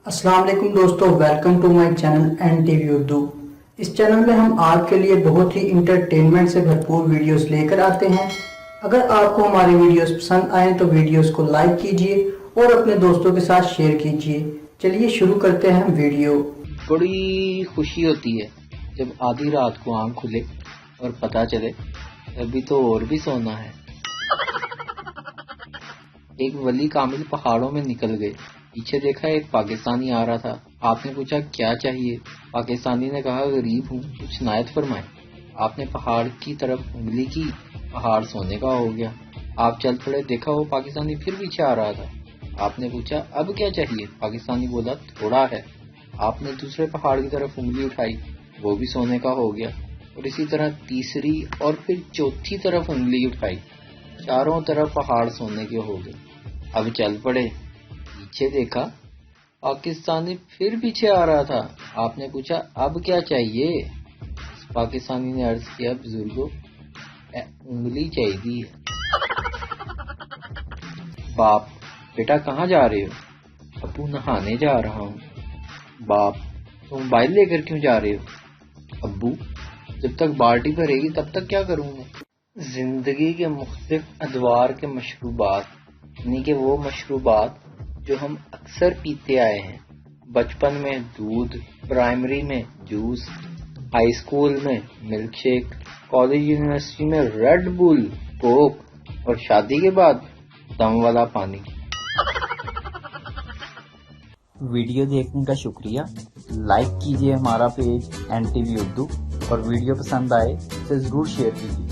السلام علیکم دوستو، welcome to my channel N T V Urdu. اس چینل میں ہم آپ کے لیے بہت ہی انٹرٹینمنٹ سے بھرپور ویڈیوز لے کر آتے ہیں۔ اگر آپ کو ہماری ویڈیوز پسند آئیں تو ویڈیوز کو لائک کیجئے اور اپنے دوستوں کے ساتھ شیئر کیجئے۔ چلیے شروع کرتے ہیں ویڈیو۔ بڑی خوشی ہوتی ہے جب آدھی رات کو آنکھ کھلے اور پتہ چلے ابھی تو اور بھی سونا ہے۔ ایک ولی کامل پہاڑوں میں نکل گئے، پیچھے دیکھا ایک پاکستانی آ رہا تھا۔ آپ نے پوچھا کیا چاہیے؟ پاکستانی نے کہا غریب ہوں، کچھ عنایت فرمائیں۔ آپ نے پہاڑ کی طرف انگلی کی، پہاڑ سونے کا ہو گیا۔ آپ چل پڑے، دیکھا وہ پاکستانی پھر پیچھے آ رہا تھا۔ آپ نے پوچھا اب کیا چاہیے؟ پاکستانی بولا تھوڑا ہے۔ آپ نے دوسرے پہاڑ کی طرف انگلی اٹھائی، وہ بھی سونے کا ہو گیا، اور اسی طرح تیسری اور پھر چوتھی طرف انگلی اٹھائی، چاروں طرف پہاڑ سونے کے ہو گئے۔ اب چل پڑے، پیچھے دیکھا پاکستانی پھر پیچھے آ رہا تھا۔ آپ نے پوچھا اب کیا چاہیے؟ پاکستانی نے عرض کیا بزرگو انگلی چاہیے۔ باپ بیٹا کہاں جا رہے ہو؟ ابو نہانے جا رہا ہوں۔ باپ تو موبائل لے کر کیوں جا رہے ہو؟ ابو جب تک بالٹی بھرے گی تب تک کیا کروں گا؟ زندگی کے مختلف ادوار کے مشروبات، یعنی کہ وہ مشروبات جو ہم اکثر پیتے آئے ہیں، بچپن میں دودھ، پرائمری میں جوس، ہائی اسکول میں ملک شیک، کالج یونیورسٹی میں ریڈ بل، کوک، اور شادی کے بعد دم والا پانی۔ ویڈیو دیکھنے کا شکریہ۔ لائک کیجیے ہمارا page N T V Urdu, اور ویڈیو پسند آئے تو ضرور شیئر کیجیے۔